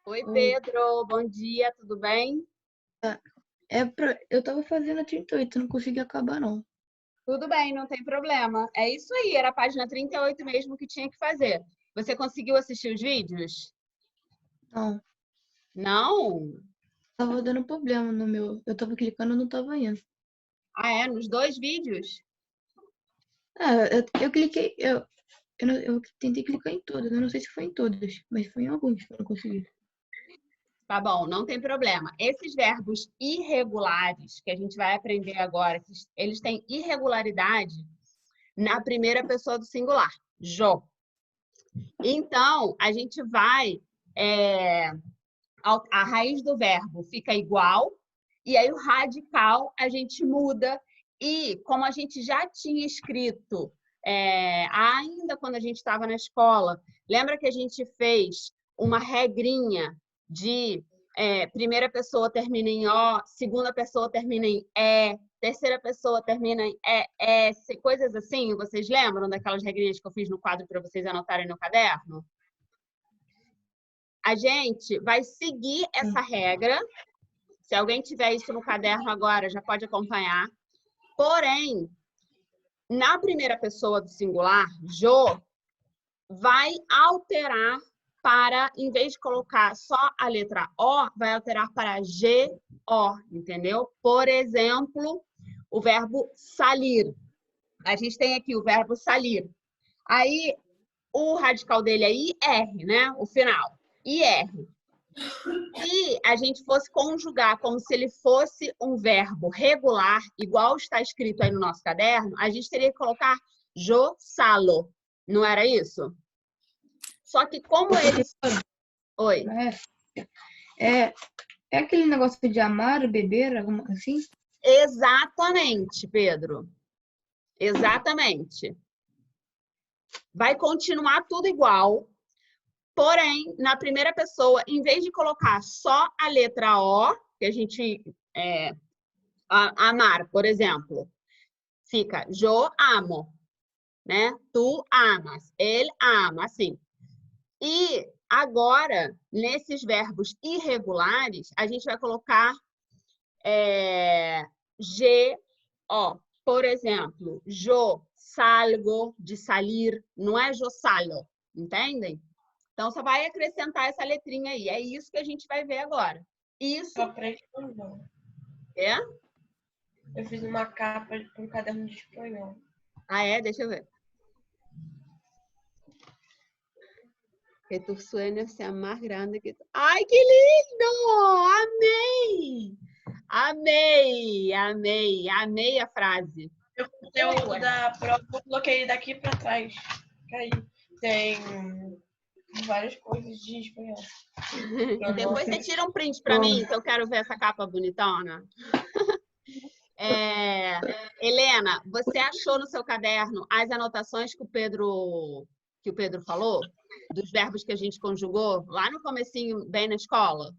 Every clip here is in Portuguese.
Oi, Oi. Pedro. Bom dia, tudo bem? Eu tava fazendo a 38, não consegui acabar, não. Tudo bem, não tem problema. É isso aí, era a página 38 mesmo que tinha que fazer. Você conseguiu assistir os vídeos? Não, Não? tava dando problema no meu. Eu tava clicando e não tava indo. Ah, é? Nos dois vídeos? Eu cliquei, eu tentei clicar em todas, eu não sei se foi em todas, mas foi em alguns que eu não consegui. Tá bom, não tem problema. Esses verbos irregulares que a gente vai aprender agora, que eles têm irregularidade na primeira pessoa do singular, jo. Então, a gente vai é, a raiz do verbo fica igual, e aí o radical a gente muda. E como a gente já tinha escrito ainda quando a gente estava na escola, lembra que a gente fez uma regrinha de primeira pessoa termina em O, segunda pessoa termina em E, terceira pessoa termina em ES, coisas assim? Vocês lembram daquelas regrinhas que eu fiz no quadro para vocês anotarem no caderno? A gente vai seguir essa regra. Se alguém tiver isso no caderno agora, já pode acompanhar. Porém, na primeira pessoa do singular, jo, vai alterar para, em vez de colocar só a letra O, vai alterar para G-O, entendeu? Por exemplo, o verbo salir. A gente tem aqui o verbo salir. Aí, o radical dele é IR, né? O final. IR. Se a gente fosse conjugar como se ele fosse um verbo regular, igual está escrito aí no nosso caderno, a gente teria que colocar jo salo. Não era isso? Só que como eles... Oi. É, é aquele negócio de amar, beber, alguma assim? Exatamente, Pedro. Exatamente. Vai continuar tudo igual, porém, na primeira pessoa, em vez de colocar só a letra O, que a gente... amar, por exemplo, fica yo amo, né? Tu amas, ele ama, assim. E agora, nesses verbos irregulares, a gente vai colocar G-O. Por exemplo, yo salgo, de salir, não é yo salo, entendem? Então, só vai acrescentar essa letrinha aí. É isso que a gente vai ver agora. Isso é? Eu fiz uma capa com um caderno de espanhol. Ah, é? Deixa eu ver. Que tu sueños sean más grandes que tu... Ai, que lindo! Amei! Amei, amei, amei a frase. O conteúdo da prova eu coloquei daqui para trás. Aí tem várias coisas de espanhol. Depois você tira um print para mim, que eu quero ver essa capa bonitona. Helena, você achou no seu caderno as anotações que o Pedro falou? Dos verbos que a gente conjugou lá no comecinho, bem na escola?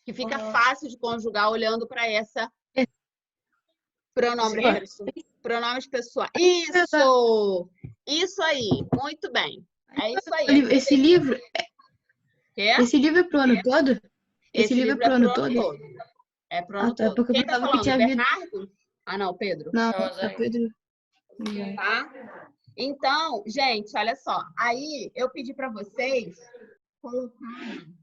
Que fica fácil de conjugar olhando para essa pronomes pessoais. Isso! Isso aí, muito bem. É isso aí. Esse livro Quê? é pro ano todo? Esse livro é pro ano todo. É pro ano todo. Porque eu Quem tá pensava que falando? tinha havido. Bernardo? Ah, não, Pedro. Não, é Pedro. Tá? Então, gente, olha só. Aí eu pedi para vocês colocarem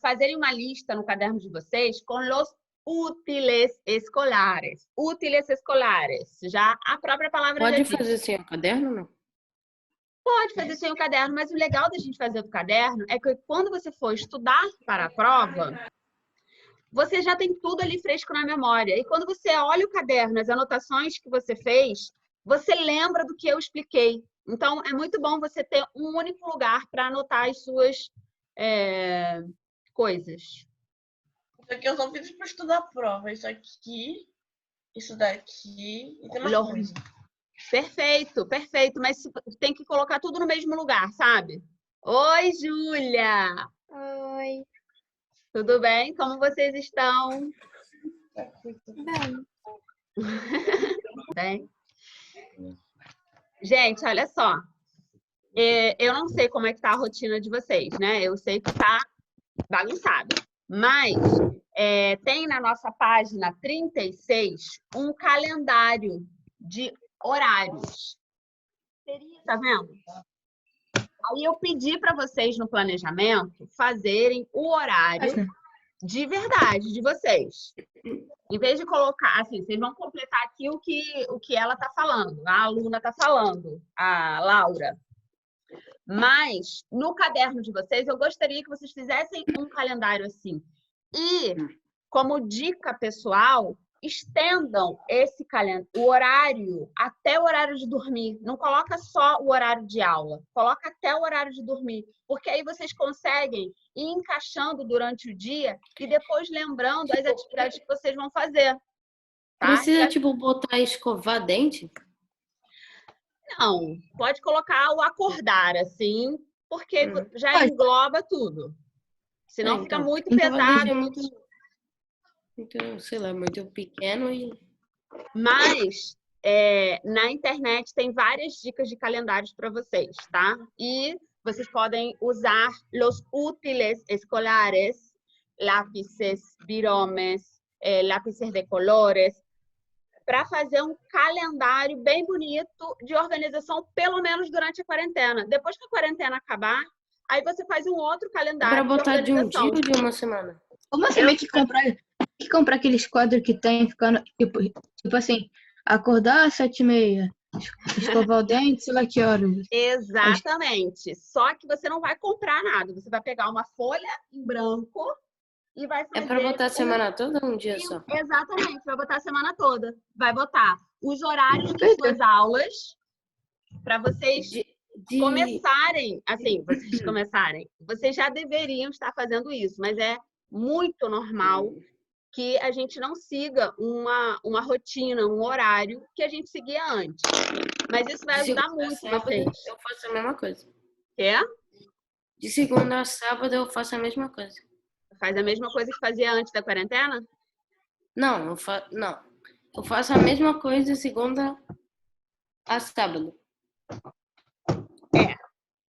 fazerem uma lista no caderno de vocês com os útiles escolares. Útiles escolares. Já a própria palavra já Pode diz. fazer sem o caderno, não? Pode fazer sem o caderno, mas o legal da gente fazer do caderno é que quando você for estudar para a prova, você já tem tudo ali fresco na memória. E quando você olha o caderno, as anotações que você fez, você lembra do que eu expliquei. Então, é muito bom você ter um único lugar para anotar as suas coisas. Isso aqui eu só fiz para estudar a prova. Isso aqui, isso daqui e tem mais coisa. Perfeito, perfeito. Mas tem que colocar tudo no mesmo lugar, sabe? Oi, Júlia! Oi. Tudo bem? Como vocês estão? Bem. Bem. Gente, olha só. Eu não sei como é que tá a rotina de vocês, né? Eu sei que tá bagunçado. Mas tem na nossa página 36 um calendário de horários. Tá vendo? Aí eu pedi para vocês no planejamento fazerem o horário de verdade de vocês. Em vez de colocar, assim, vocês vão completar aqui o que ela está falando, a aluna está falando, a Laura. Mas, no caderno de vocês, eu gostaria que vocês fizessem um calendário assim. E, como dica pessoal, estendam o horário até o horário de dormir. Não coloca só o horário de aula, coloca até o horário de dormir. Porque aí vocês conseguem ir encaixando durante o dia e depois lembrando as atividades que vocês vão fazer. Tá? Precisa, tipo, botar escovar dente? Não, pode colocar o acordar, assim, porque já engloba tudo. Senão fica muito pesado. É muito, sei lá, muito pequeno e... Mas na internet tem várias dicas de calendários para vocês, tá? E vocês podem usar os útiles escolares, lápices, biromes, lápices de colores, para fazer um calendário bem bonito de organização, pelo menos durante a quarentena. Depois que a quarentena acabar, aí você faz um outro calendário para botar de um dia ou de uma semana? Como assim, meio que comprar aqueles quadros que tem ficando, tipo assim, acordar às 7h30, escovar o dente, sei lá que horas. Exatamente. Só que você não vai comprar nada. Você vai pegar uma folha em branco e vai fazer... É para botar a semana toda ou um dia só? Exatamente, vai botar a semana toda. Vai botar os horários das suas aulas para vocês começarem, assim, vocês começarem. Vocês já deveriam estar fazendo isso, mas é muito normal que a gente não siga uma rotina, um horário que a gente seguia antes. Mas isso vai ajudar muito vocês. Eu faço a mesma coisa. Quê? De segunda a sábado eu faço a mesma coisa. Faz a mesma coisa que fazia antes da quarentena? Não, eu faço a mesma coisa de segunda a sábado.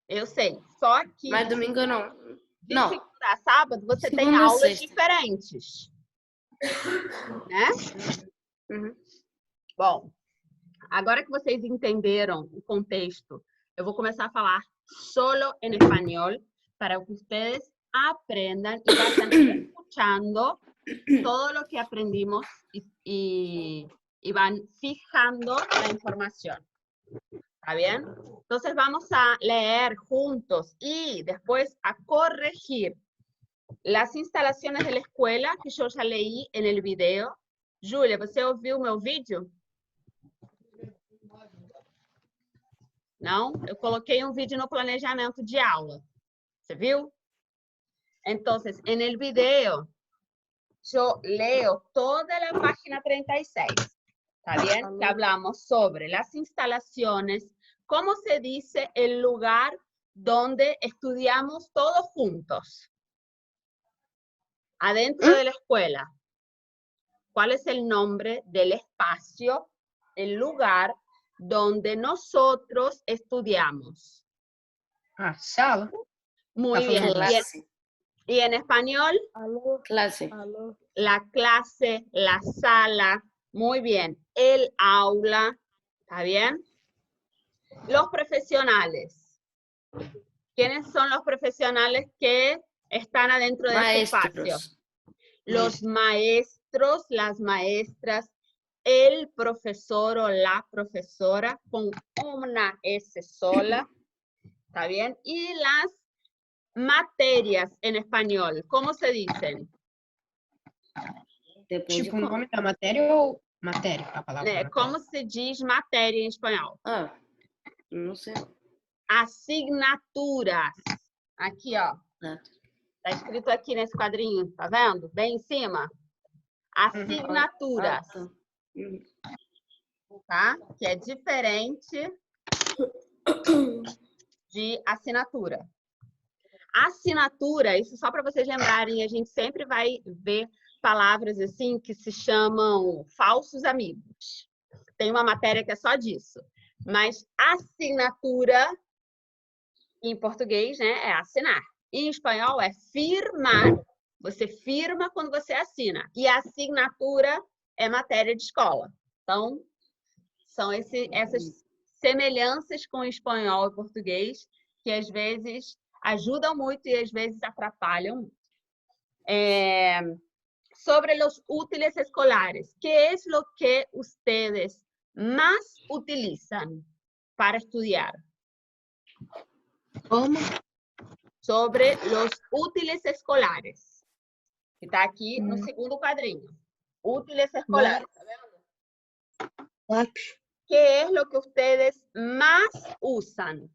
Eu sei. Só que... Mas domingo eu não. De segunda a sábado, você tem aulas diferentes. Né? Uhum. Bom, agora que vocês entenderam o contexto, eu vou começar a falar solo en español para que ustedes aprendan y vayan escuchando todo lo que aprendimos y van fijando la información. ¿Está bien? Entonces vamos a leer juntos y después a corregir las instalaciones de la escuela que yo ya leí en el video. Júlia, você ouviu o meu vídeo? Não? Eu coloquei um vídeo no planejamento de aula. ¿Se viu? Entonces, en el video, yo leo toda la página 36. ¿Está bien? Que hablamos sobre las instalaciones, cómo se dice el lugar donde estudiamos todos juntos. Adentro de la escuela. ¿Cuál es el nombre del espacio, el lugar donde nosotros estudiamos? Sala. Muy bien. Clase. ¿Y en español? Clase. La clase, la sala. Muy bien. El aula. ¿Está bien? Los profesionales. ¿Quiénes son los profesionales que están adentro de este espacio? Los maestros, las maestras, el profesor o la profesora con una S sola. ¿Está bien? Y las materias en español, ¿cómo se dicen? Tipo, o nome da matéria ou matéria? A palavra ¿Cómo se diz matéria em espanhol? Não sei. Asignaturas. Aqui, ó. Tá escrito aqui nesse quadrinho, tá vendo? Bem em cima. Asignaturas. Tá? Que é diferente de assinatura. Assinatura, isso só para vocês lembrarem, a gente sempre vai ver palavras assim que se chamam falsos amigos. Tem uma matéria que é só disso. Mas assinatura Em português, né, é assinar. Em espanhol é firmar. Você firma quando você assina. E a assinatura é matéria de escola. Então, são essas semelhanças com o espanhol e português que às vezes ajudam muito e às vezes atrapalham muito. Sobre los útiles escolares, ¿qué es lo que ustedes más utilizan para estudiar? Como? Sobre los útiles escolares. Que está aqui no segundo quadrinho. Útiles escolares. ¿Tá vendo? Lápis. ¿Qué es lo que ustedes más usan?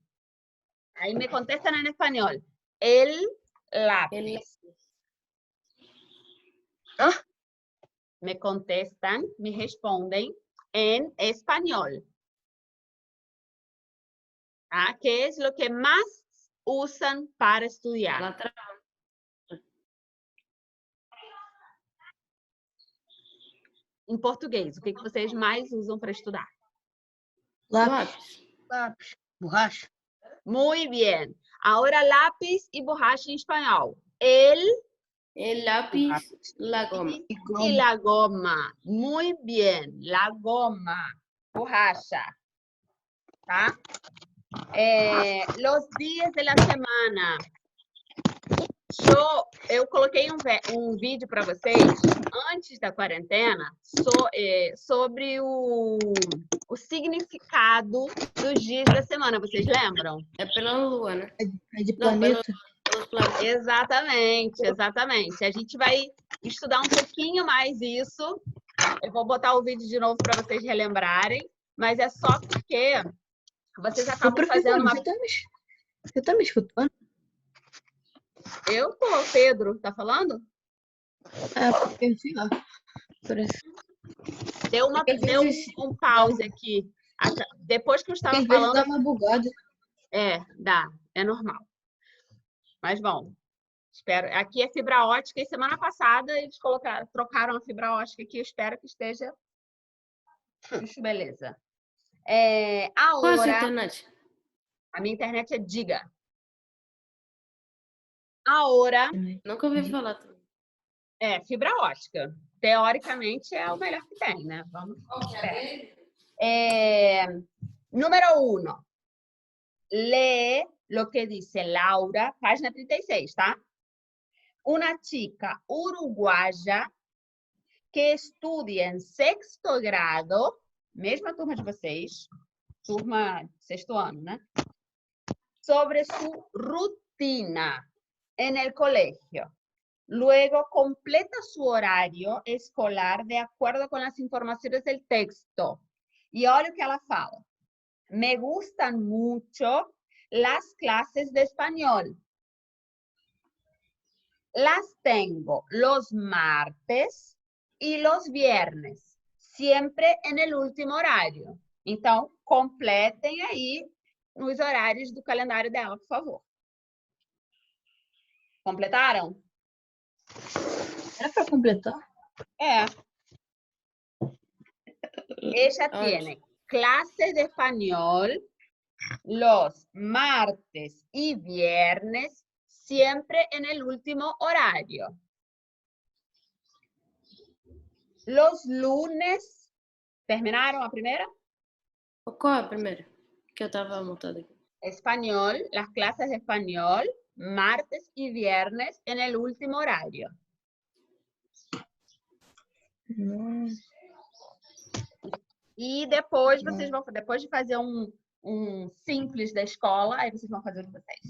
Ahí me contestan en español. El lápiz. Ah, Me contestan, me responden en español. ¿Ah? ¿Qué es lo que más usan para estudiar? Lá atrás. Em português, o que vocês mais usam para estudar? lápis. Lápis. Borracha. Muy bien. Ahora lápiz y borracha en español. El lápiz, la goma. y la goma. Muy bien. La goma. Borracha. Tá? Los días de la semana. Eu coloquei um vídeo para vocês antes da quarentena sobre o significado dos dias da semana. Vocês lembram? É pela lua, né? É de Não, planeta. pelos planetas. Exatamente, exatamente. A gente vai estudar um pouquinho mais isso. Eu vou botar o vídeo de novo para vocês relembrarem, mas é só porque vocês acabam fazendo uma... Você tá me escutando? Eu tô, Pedro, tá falando? É, porque sei lá. Parece. Deu um pause aqui. Depois que eu estava Às vezes falando... dá uma bugada. Dá, é normal. Mas bom, espero. Aqui é fibra ótica e semana passada eles trocaram a fibra ótica aqui. Eu espero que esteja. Beleza. Qual é a sua Agora, internet? a minha internet é Diga. Agora, Nunca ouvi falar também. fibra ótica. Teoricamente é o melhor que tem, né? Vamos esperar. Número 1. Lee lo que dice Laura, página 36, tá? Una chica uruguaya que estudia en sexto grado, mesma turma de vocês, turma sexto ano, né? Sobre su rutina en el colegio. Luego completa su horario escolar de acuerdo con las informaciones del texto. Y olha o que ela fala. Me gustan mucho las clases de español. Las tengo los martes y los viernes, siempre en el último horário. Então, completem aí os horários do calendário dela, por favor. Completaram? Era para completar? Ella tiene clases de español los martes y viernes, siempre en el último horario. Los lunes, ¿terminaron a primera? Qual é a primeira? Que eu estava montada aqui. Español, las clases de español, martes y viernes en el último horario. E depois vocês vão, depois de fazer um simples da escola, aí vocês vão fazer o de vocês.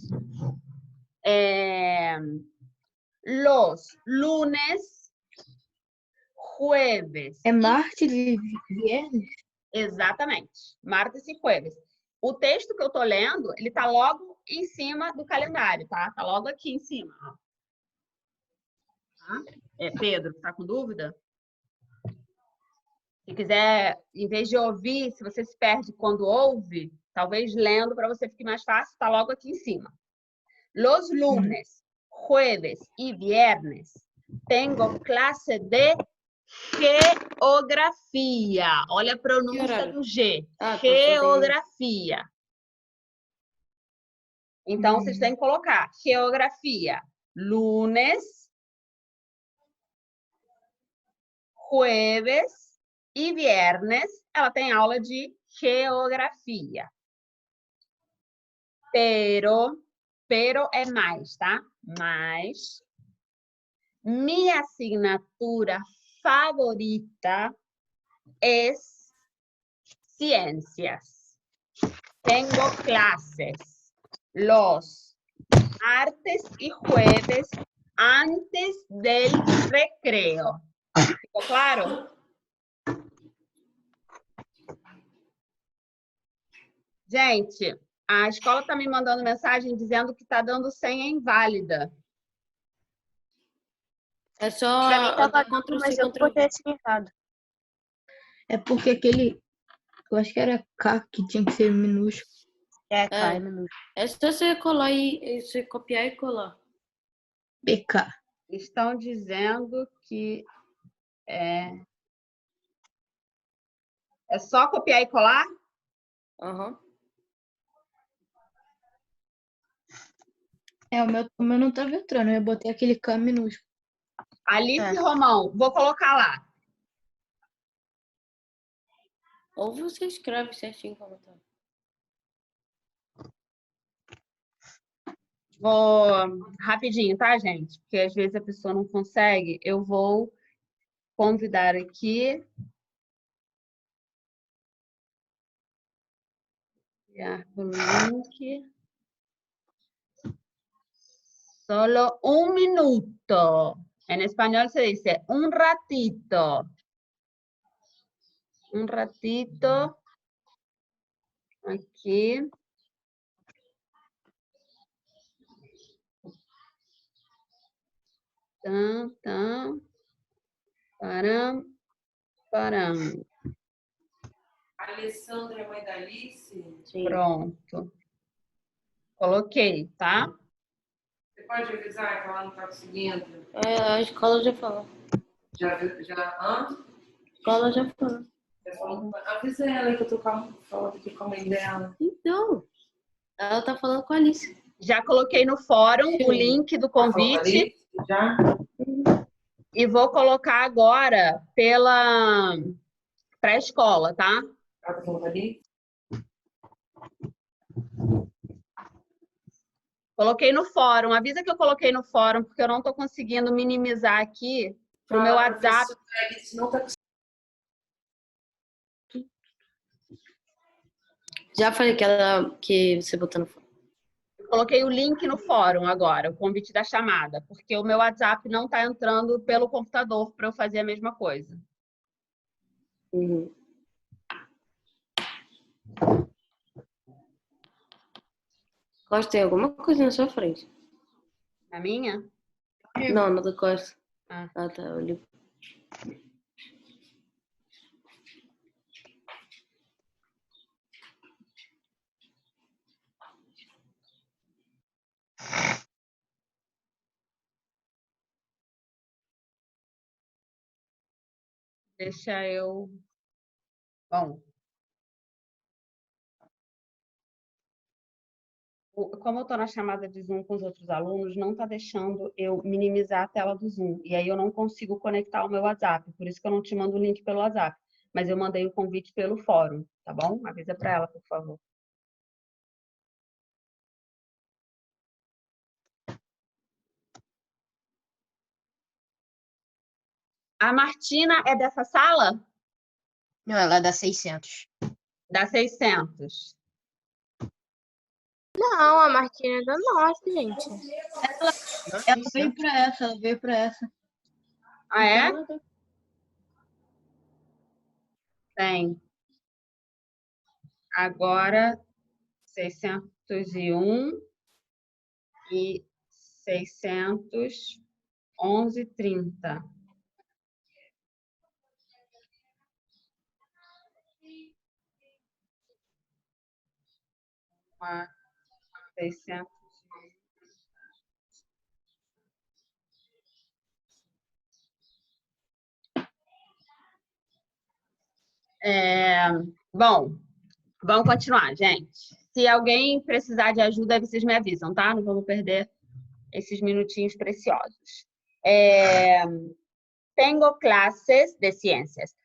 Los lunes, jueves. É martes e viernes? Exatamente. Martes e jueves. O texto que eu tô lendo, ele tá logo em cima do calendário, tá? Tá logo aqui em cima. Ó. Tá? Pedro, tá com dúvida? Se quiser, em vez de ouvir, se você se perde quando ouve, talvez lendo para você fique mais fácil, tá logo aqui em cima. Los lunes, jueves y viernes tengo clase de geografia. Olha a pronúncia do G. Geografia. Então, vocês têm que colocar geografia, lunes, jueves e viernes. Ela tem aula de geografia. Pero é mais, tá? Mas minha asignatura favorita é ciencias. Tengo clases los martes y jueves antes del recreo. ¿Ficou claro? Gente, a escola está me mandando mensagem dizendo que está dando senha inválida. É só Pra mim tava Ctrl+C, tudo, mas eu Ctrl+V. botei assim errado. É porque aquele. Eu acho que era K que tinha que ser minúsculo. É, cara, minúsculo. É só você colar e você copiar e colar. PK. Estão dizendo que é só copiar e colar? Aham. O meu não tava entrando, eu botei aquele K minúsculo. Alice Romão, vou colocar lá. Ou você escreve certinho como tá. Vou rapidinho, tá, gente? Porque às vezes a pessoa não consegue. Eu vou convidar aqui. Enviar o link. Solo un minuto. En español se dice un ratito. Un ratito. Aqui. Tá. Param. A Alessandra é mãe da Alice? Sim. Pronto. Coloquei, tá? Você pode avisar que ela não está conseguindo? A escola já falou. Já? A escola já falou. Avisa ela que eu tô falando aqui com a mãe dela. Então, ela tá falando com a Alice. Já coloquei no fórum o link do convite. Já? E vou colocar agora para a escola, tá? Ela tá falando ali? Coloquei no fórum. Avisa que eu coloquei no fórum, porque eu não estou conseguindo minimizar aqui pro meu WhatsApp. Alice não tá Já falei que você botou no fórum. Coloquei o link no fórum agora, o convite da chamada, porque o meu WhatsApp não está entrando pelo computador para eu fazer a mesma coisa. Uhum. Costa, tem alguma coisa na sua frente? Na minha? Não, na do Costa. Ah. Tá. Eu li. Deixa eu... Bom. Como eu estou na chamada de Zoom com os outros alunos, não está deixando eu minimizar a tela do Zoom. E aí eu não consigo conectar o meu WhatsApp. Por isso que eu não te mando o link pelo WhatsApp. Mas eu mandei o convite pelo fórum, tá bom? Avisa para ela, por favor. A Martina é dessa sala? Não, ela é da 600. Da 600. Não, a Martina é da nossa, gente. Ela veio pra essa. Ah, é? Então, ela tá- Tem. Agora, 601 e 600, 11h30. Uma 600. Bom, vamos continuar, gente. Se alguém precisar de ajuda, aí vocês me avisam, tá? Não vamos perder esses minutinhos preciosos. Tengo clases de ciencias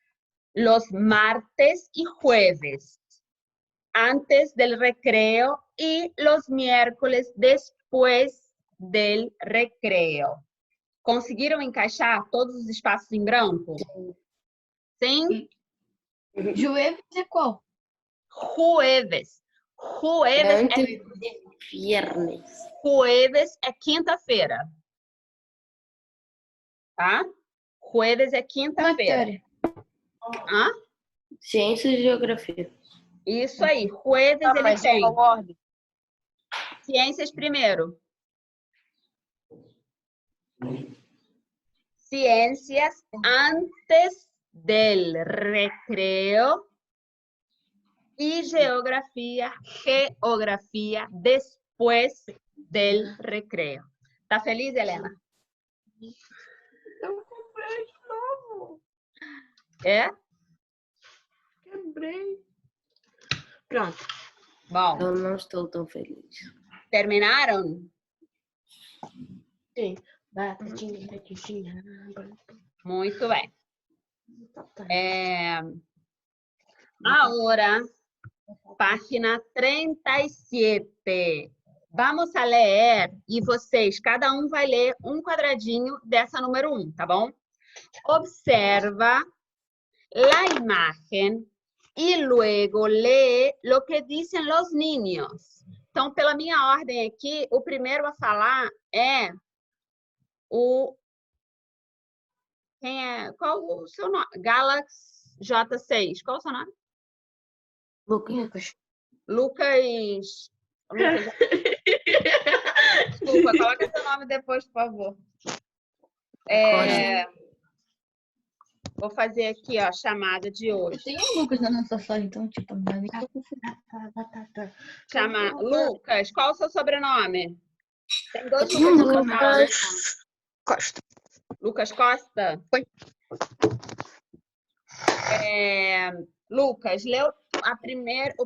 los martes y jueves antes del recreo y los miércoles después del recreo. Conseguiram encaixar todos os espaços em branco? Sim? Jueves é qual? Jueves. Antes de viernes. Jueves é quinta-feira. Tá? Jueves é quinta-feira. Matéria. Hã? Ciências e geografia. Isso aí. Jueves ele Mas tem qual ordem? ciências primeiro. Ciências antes del recreo y geografía después del recreo. Tá feliz, Helena? Eu comprei de novo. É? Quebrei. Pronto. Bom, Eu não estou tão feliz. terminaram? Sim. Batatinha, batatinha. Muito bem. Ahora, página 37. Vamos a ler, e vocês, cada um vai ler um quadradinho dessa número 1, tá bom? Observa la imagen y luego lee lo que dicen los niños. Então, pela minha ordem aqui, o primeiro a falar é o... Qual o seu nome? Galaxy J6. Qual o seu nome? Lucas. Lucas. Desculpa, coloca seu nome depois, por favor. Vou fazer aqui, ó, a chamada de hoje. Tem um Lucas na nossa sala, então, tipo, não é Lucas, qual o seu sobrenome? Tem dois Lucas na sua sala, né? Costa. Lucas Costa? Oi. Lucas, lê o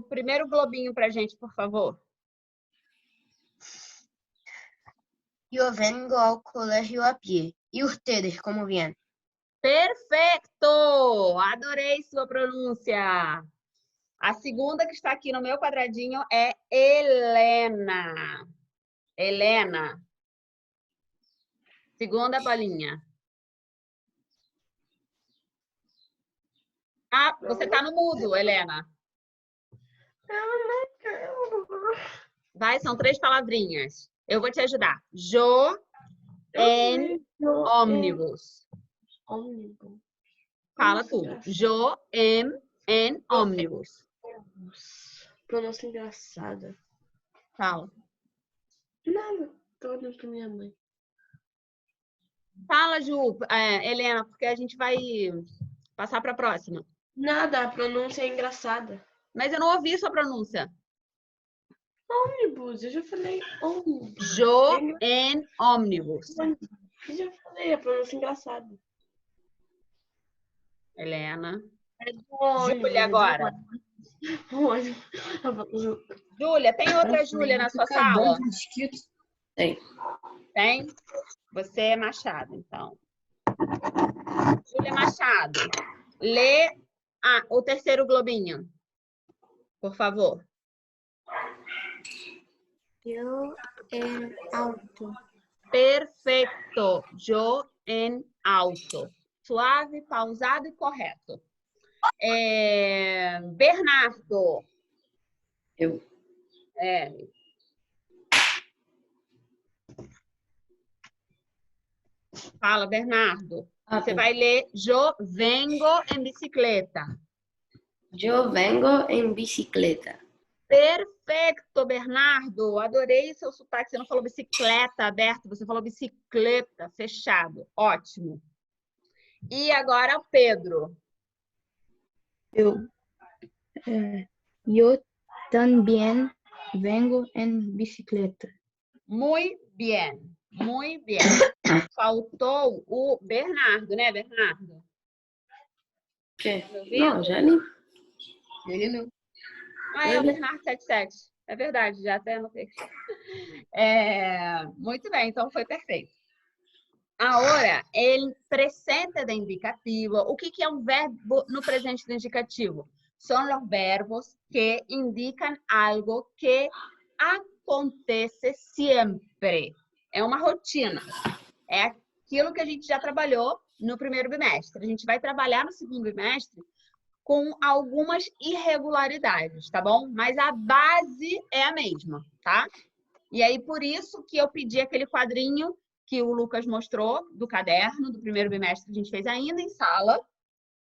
primeiro globinho pra gente, por favor. Yo vengo ao colegio a pie. ¿Y ustedes cómo vienen? Perfeito! Adorei sua pronúncia. A segunda que está aqui no meu quadradinho é Helena. Helena. Segunda bolinha. Ah, você está no mudo, Helena. Vai, são 3 palavrinhas. Eu vou te ajudar. En ônibus. Fala tudo. En ônibus. Pronúncia engraçada. Fala. Nada. Tô olhando pra minha mãe. Fala, Ju, Helena, porque a gente vai passar para a próxima. Nada, a pronúncia é engraçada. Mas eu não ouvi sua pronúncia. Ônibus, eu já falei ônibus. En ônibus. Eu já falei, a pronúncia é engraçada. Helena. É do ônibus, Júlia agora. Ônibus. Júlia, tem outra Júlia na sua sala? Tem. Tem? Você é Machado, então. Júlia Machado. Lê o terceiro globinho. Por favor. Yo en auto. Perfeito. Yo en auto. Suave, pausado e correto. Bernardo. Eu. Fala, Bernardo. Você vai ler Yo vengo en bicicleta. Eu vengo em bicicleta. Perfeito, Bernardo. Adorei seu sotaque. Você não falou bicicleta aberto, você falou bicicleta fechado. Ótimo. E agora o Pedro. Yo también vengo en bicicleta. Muito bem. Muito bem. Faltou o Bernardo, né, Bernardo? O quê? Tá ouvindo? Não, já li. Ele não. É o Bernardo 77. É verdade, já até anotei. Muito bem, então foi perfeito. Agora, el presente de indicativo. O que é um verbo no presente do indicativo? São os verbos que indicam algo que acontece sempre. É uma rotina. É aquilo que a gente já trabalhou no primeiro bimestre. A gente vai trabalhar no segundo bimestre com algumas irregularidades, tá bom? Mas a base é a mesma, tá? E aí, por isso que eu pedi aquele quadrinho que o Lucas mostrou do caderno do primeiro bimestre que a gente fez ainda em sala,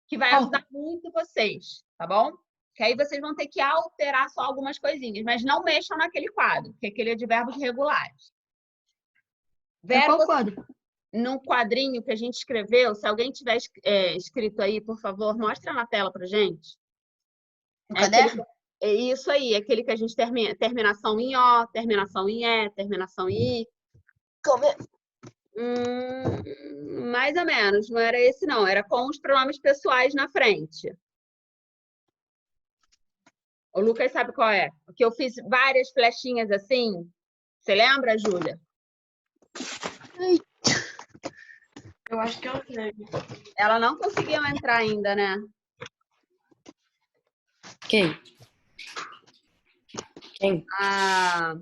que vai ajudar muito vocês, tá bom? Que aí vocês vão ter que alterar só algumas coisinhas, mas não mexam naquele quadro, porque aquele é de verbos regulares. Qual quadro? No quadrinho que a gente escreveu, se alguém tiver escrito aí, por favor, mostra na tela pra gente. No caderno? É isso aí, aquele que a gente terminação em O, terminação em E, terminação em I. Como é? Mais ou menos, não era esse não, era com os pronomes pessoais na frente. O Lucas sabe qual é? Porque eu fiz várias flechinhas assim. Você lembra, Júlia? Eu acho que eu sei. Ela não conseguiu entrar ainda, né? Quem? Quem? A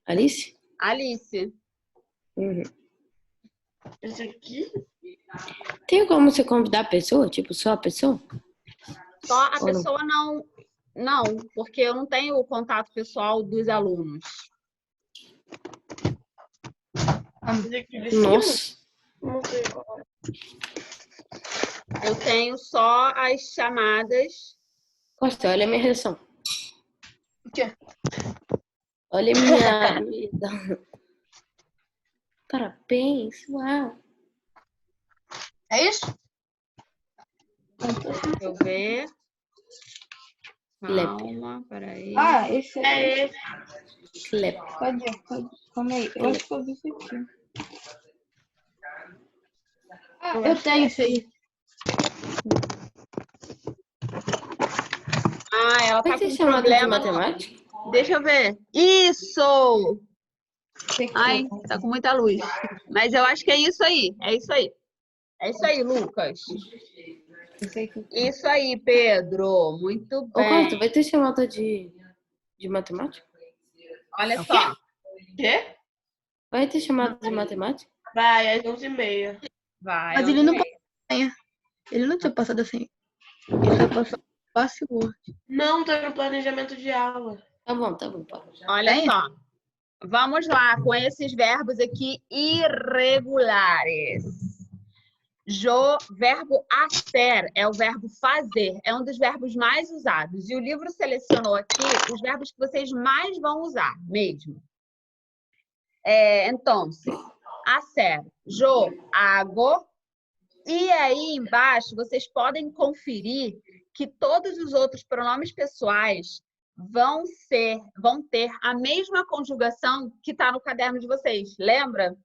Alice? Alice. Uhum. Esse aqui? Tem como você convidar a pessoa? Tipo, só a pessoa? Só a Ou não? pessoa não... Não, porque eu não tenho o contato pessoal dos alunos. Esse aqui de cima? Nossa. Não sei qual é. Eu tenho só as chamadas. Costa, olha a minha reação. O quê? Olha a minha... Parabéns, uau. É isso? Deixa eu ver. Clap. Calma, peraí. Ah, esse É é. esse. Clap. Cadê? Calma aí. Eu acho que eu vi isso aqui. Ah, eu tenho isso aí. Ah, ela tá Vai com ter um chamada de problema. matemática? Deixa eu ver. Isso! Esse aqui. Ai, tá com muita luz. Mas eu acho que é isso aí. É isso aí. É isso aí, Lucas. Esse aqui. Isso aí, Pedro. Muito Ô, bem. Costa, vai ter chamada de matemática? Olha só. Quê? Vai ter chamada de matemática? Vai, às 11h30. Vai. Mas ele não passou a senha. Ele não tinha passado a senha. Ele só passou o password. Não, tá no planejamento de aula. Tá bom, pá. Olha Tem? só. Vamos lá com esses verbos aqui irregulares. Verbo hacer é o verbo fazer. É um dos verbos mais usados. E o livro selecionou aqui os verbos que vocês mais vão usar mesmo. Então, hacer, yo hago. E aí embaixo vocês podem conferir que todos os outros pronomes pessoais vão ter a mesma conjugação que está no caderno de vocês. Lembra?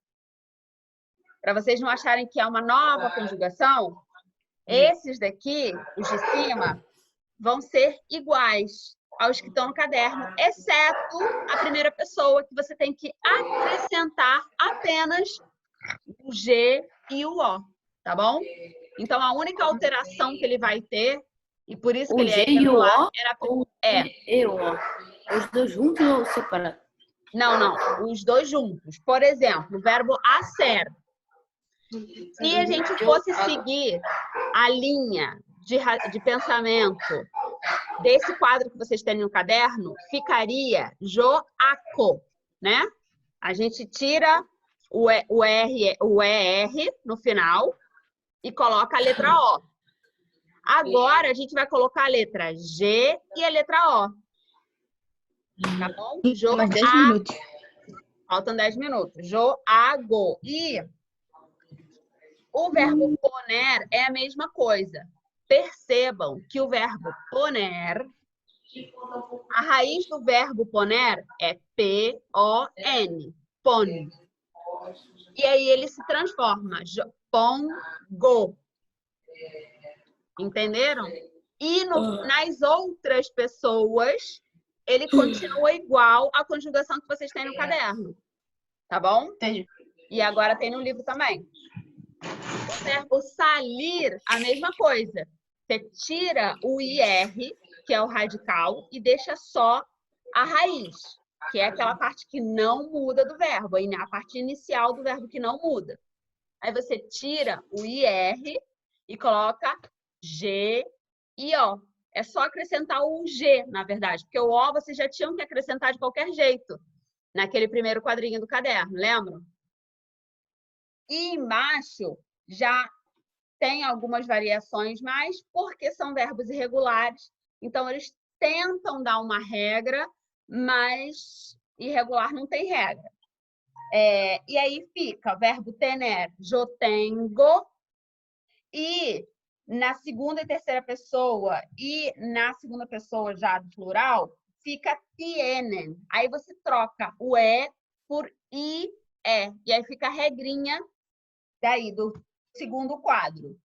Para vocês não acharem que é uma nova conjugação, esses daqui, os de cima, vão ser iguais aos que estão no caderno, exceto a primeira pessoa, que você tem que acrescentar apenas o G e o O, tá bom? Então, a única alteração que ele vai ter, e por isso que O ele G é e o irregular, O? era... Ou E o O? Os dois juntos ou separados? Não, os dois juntos. Por exemplo, o verbo hacer. Se a gente fosse seguir a linha de pensamento desse quadro que vocês têm no caderno, ficaria joaco, né? A gente tira o ER no final e coloca a letra O. Agora, a gente vai colocar a letra G e a letra O. Tá bom? Mais 10 minutos. Faltam 10 minutos. Joago. E o verbo poner é a mesma coisa. Percebam que o verbo poner, a raiz do verbo poner é P-O-N. Pon. E aí ele se transforma. Pongo. Entenderam? E nas outras pessoas, ele continua igual à conjugação que vocês têm no caderno. Tá bom? Entendi. E agora tem no livro também. O verbo salir, a mesma coisa. Você tira o IR, que é o radical, e deixa só a raiz, que é aquela parte que não muda do verbo, a parte inicial do verbo que não muda. Aí você tira o IR e coloca G e O. É só acrescentar o G, na verdade, porque o O vocês já tinham que acrescentar de qualquer jeito, naquele primeiro quadrinho do caderno, lembram? E embaixo já tem algumas variações, mas porque são verbos irregulares, então eles tentam dar uma regra, mas irregular não tem regra. E aí fica o verbo tener, yo tengo, e na segunda e terceira pessoa, e na segunda pessoa já do plural, fica tienen. Aí você troca o E por IE, e aí fica a regrinha daí do segundo quadro.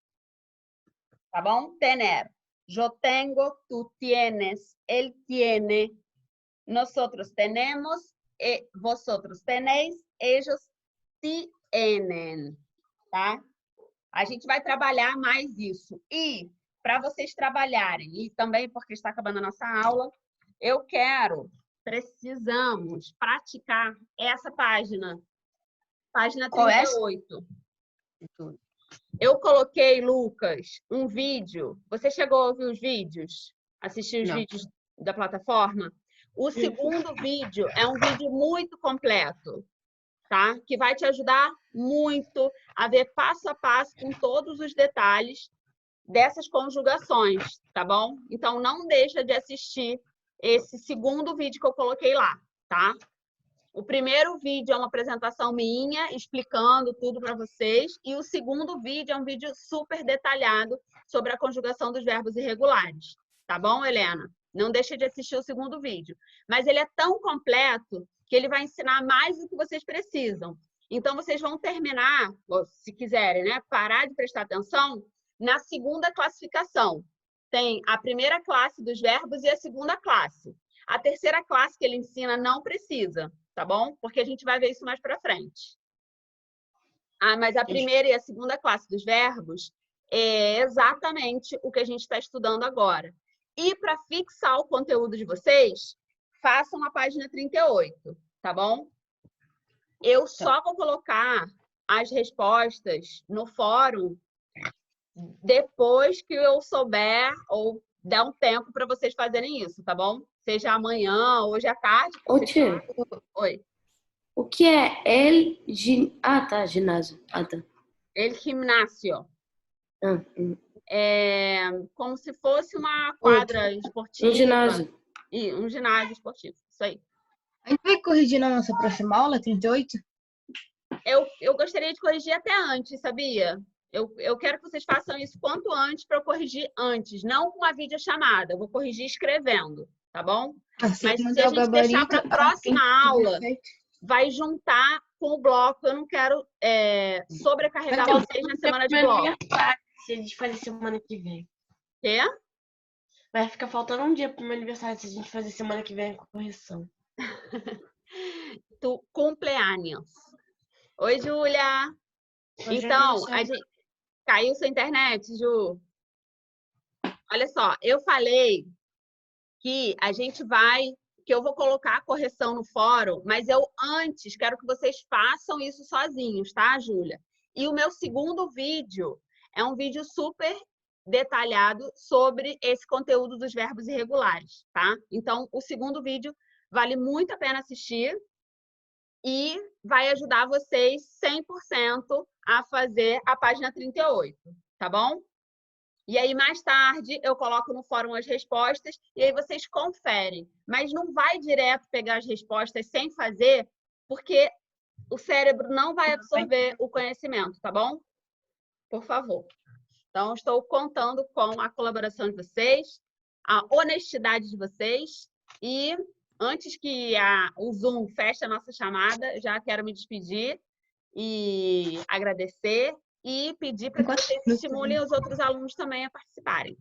Tá bom? Tener. Yo tengo, tú tienes, él tiene, nosotros tenemos, vosotros tenéis, ellos tienen. Tá? A gente vai trabalhar mais isso. E para vocês trabalharem, e também porque está acabando a nossa aula, precisamos praticar essa página. Página 38. Eu coloquei, Lucas, um vídeo. Você chegou a ouvir os vídeos? Assistir os vídeos da plataforma? O segundo vídeo é um vídeo muito completo, tá? Que vai te ajudar muito a ver passo a passo com todos os detalhes dessas conjugações, tá bom? Então, não deixa de assistir esse segundo vídeo que eu coloquei lá, tá? O primeiro vídeo é uma apresentação minha, explicando tudo para vocês. E o segundo vídeo é um vídeo super detalhado sobre a conjugação dos verbos irregulares. Tá bom, Helena? Não deixa de assistir o segundo vídeo. Mas ele é tão completo que ele vai ensinar mais do que vocês precisam. Então, vocês vão terminar, se quiserem, né, parar de prestar atenção, na segunda classificação. Tem a primeira classe dos verbos e a segunda classe. A terceira classe que ele ensina não precisa. Tá bom? Porque a gente vai ver isso mais para frente. Mas a primeira e a segunda classe dos verbos é exatamente o que a gente está estudando agora. E para fixar o conteúdo de vocês, façam a página 38, tá bom? Eu só vou colocar as respostas no fórum depois que eu souber ou der um tempo para vocês fazerem isso, tá bom? Seja amanhã, hoje à tarde. Ô, tia. Oi. O que é ginásio. Tá. El gimnasio. É como se fosse uma quadra esportiva. Um ginásio. Um ginásio esportivo, isso aí. A gente vai corrigir na nossa próxima aula, 38? Eu gostaria de corrigir até antes, sabia? Eu quero que vocês façam isso quanto antes para eu corrigir antes, não com a videochamada. Eu vou corrigir escrevendo, tá bom? Mas se a gente deixar para a próxima aula, vai juntar com o bloco. Eu não quero sobrecarregar vocês na semana de bloco. Se a gente fazer semana que vem. Quê? Vai ficar faltando um dia pro meu aniversário se a gente fazer semana que vem a correção. Tu cumpleaños. Oi, Júlia. Então, a gente... Caiu sua internet, Ju? Olha só, eu falei que eu vou colocar a correção no fórum, mas eu antes quero que vocês façam isso sozinhos, tá, Júlia? E o meu segundo vídeo é um vídeo super detalhado sobre esse conteúdo dos verbos irregulares, tá? Então, o segundo vídeo vale muito a pena assistir e vai ajudar vocês 100% a fazer a página 38, tá bom? E aí, mais tarde, eu coloco no fórum as respostas e aí vocês conferem. Mas não vai direto pegar as respostas sem fazer, porque o cérebro não vai absorver o conhecimento, tá bom? Por favor. Então, estou contando com a colaboração de vocês, a honestidade de vocês e... Antes que o Zoom feche a nossa chamada, já quero me despedir e agradecer e pedir para que vocês estimulem os outros alunos também a participarem.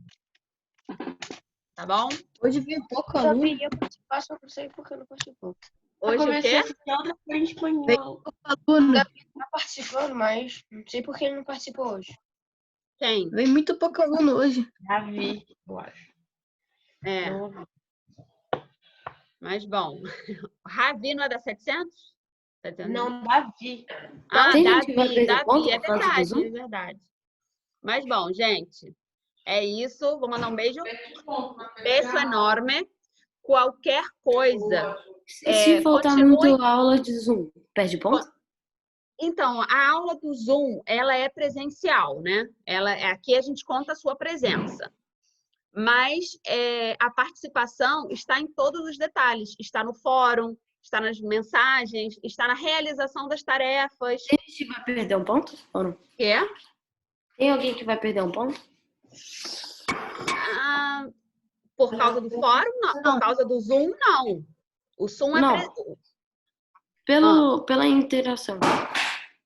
Tá bom? Hoje veio pouco Eu já aluno. queria participar, só não sei por que não participou. Eu Hoje o comecei quê? a assistir outra coisa em espanhol. Aluno. Tá participando, mas não sei por que ele não participou hoje. Quem? Veio muito pouco aluno hoje. Davi, eu acho. É, Não ouvi. mas bom. Ravi não é da 700? 700? Não, Davi. Ah, Tem gente que vai Davi, perder ponto Davi, é por causa do verdade, Zoom? é verdade. Mas bom, gente, é isso. Vou mandar um beijo enorme. Qualquer coisa. Se faltar continue- muito aula de Zoom, perde ponto? Então, a aula do Zoom, ela é presencial, né? Aqui a gente conta a sua presença. Mas a participação está em todos os detalhes. Está no fórum, está nas mensagens, está na realização das tarefas. Tem gente que vai perder um ponto? Ou não? Quê? Tem alguém que vai perder um ponto? Ah, por causa do fórum, não. Por causa do Zoom, não. O Zoom é... Não. Pela interação.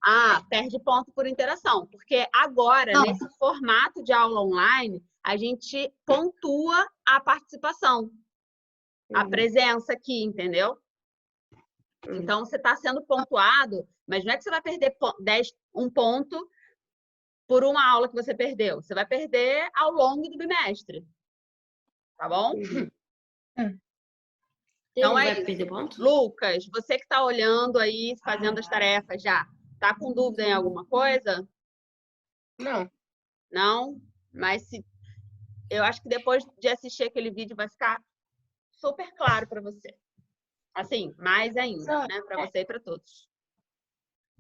Ah, perde ponto por interação. Porque agora, Não. nesse formato de aula online, a gente pontua a participação. A presença aqui, entendeu? Então, você está sendo pontuado, mas não é que você vai perder um ponto por uma aula que você perdeu. Você vai perder ao longo do bimestre. Tá bom? Então Vai é isso. perder ponto? Lucas, você que está olhando aí, fazendo as tarefas já, tá com dúvida em alguma coisa? Não. Não? Mas eu acho que depois de assistir aquele vídeo vai ficar super claro para você. Assim, mais ainda, né? Para você e para todos.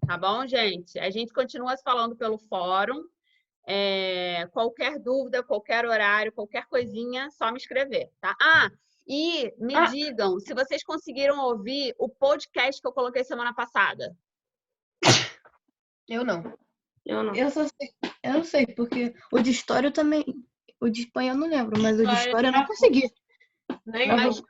Tá bom, gente? A gente continua se falando pelo fórum. Qualquer dúvida, qualquer horário, qualquer coisinha, só me escrever, tá? E me digam se vocês conseguiram ouvir o podcast que eu coloquei semana passada. Eu não. Eu não. Eu não sei, porque o de história eu também. O de espanhol eu não lembro, mas o de história eu não consegui. Nem Mas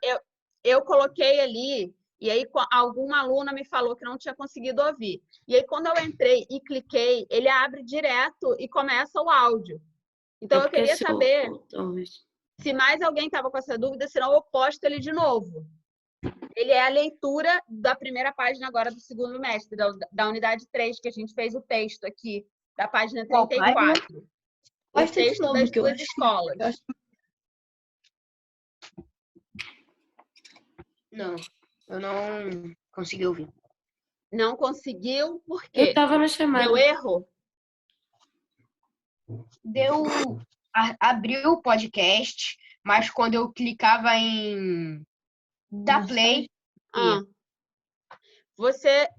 eu coloquei ali, e aí alguma aluna me falou que não tinha conseguido ouvir. E aí, quando eu entrei e cliquei, ele abre direto e começa o áudio. Então, eu queria saber se mais alguém estava com essa dúvida, senão eu posto ele de novo. Ele é a leitura da primeira página agora do segundo mestre, da unidade 3, que a gente fez o texto aqui, da página 34. O Posta de texto novo, das que eu duas acho escolas. Não. Eu não consegui ouvir. Não conseguiu, por Eu quê? tava na chamada. Deu erro? Abriu o podcast, mas quando eu clicava em dar play, Você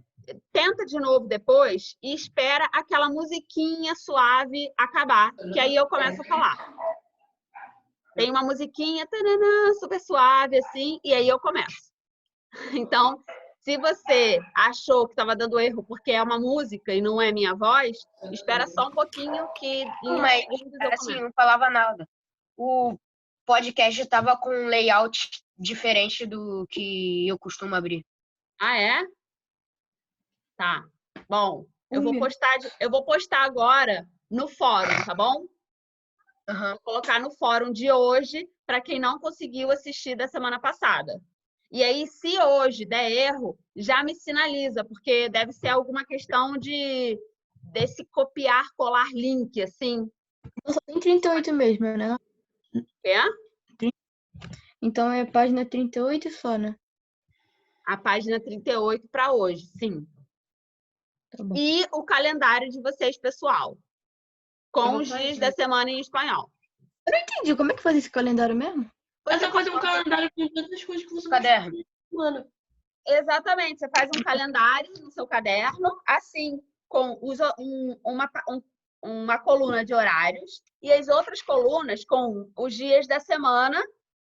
tenta de novo depois e espera aquela musiquinha suave acabar, que aí eu começo a falar. Tem uma musiquinha taranã, super suave, assim, e aí eu começo. Então, se você achou que estava dando erro porque é uma música e não é minha voz, espera só um pouquinho que em uns mas segundos eu assim, começo. não falava nada. O podcast estava com um layout diferente do que eu costumo abrir. Ah, é? Tá. Bom, eu vou postar agora no fórum, tá bom? Uhum. Vou colocar no fórum de hoje para quem não conseguiu assistir da semana passada. E aí, se hoje der erro, já me sinaliza, porque deve ser alguma questão desse copiar, colar link, assim. Só tem 38 mesmo, né? É? Então é página 38 só, né? A página 38 para hoje, sim. Tá bom. E o calendário de vocês, pessoal. Com os dias da semana em espanhol. Eu não entendi, como é que faz esse calendário mesmo? É só fazer um calendário com todas as coisas que você Caderno. Mano, Exatamente, você faz um calendário no seu caderno, assim, com uma coluna de horários e as outras colunas com os dias da semana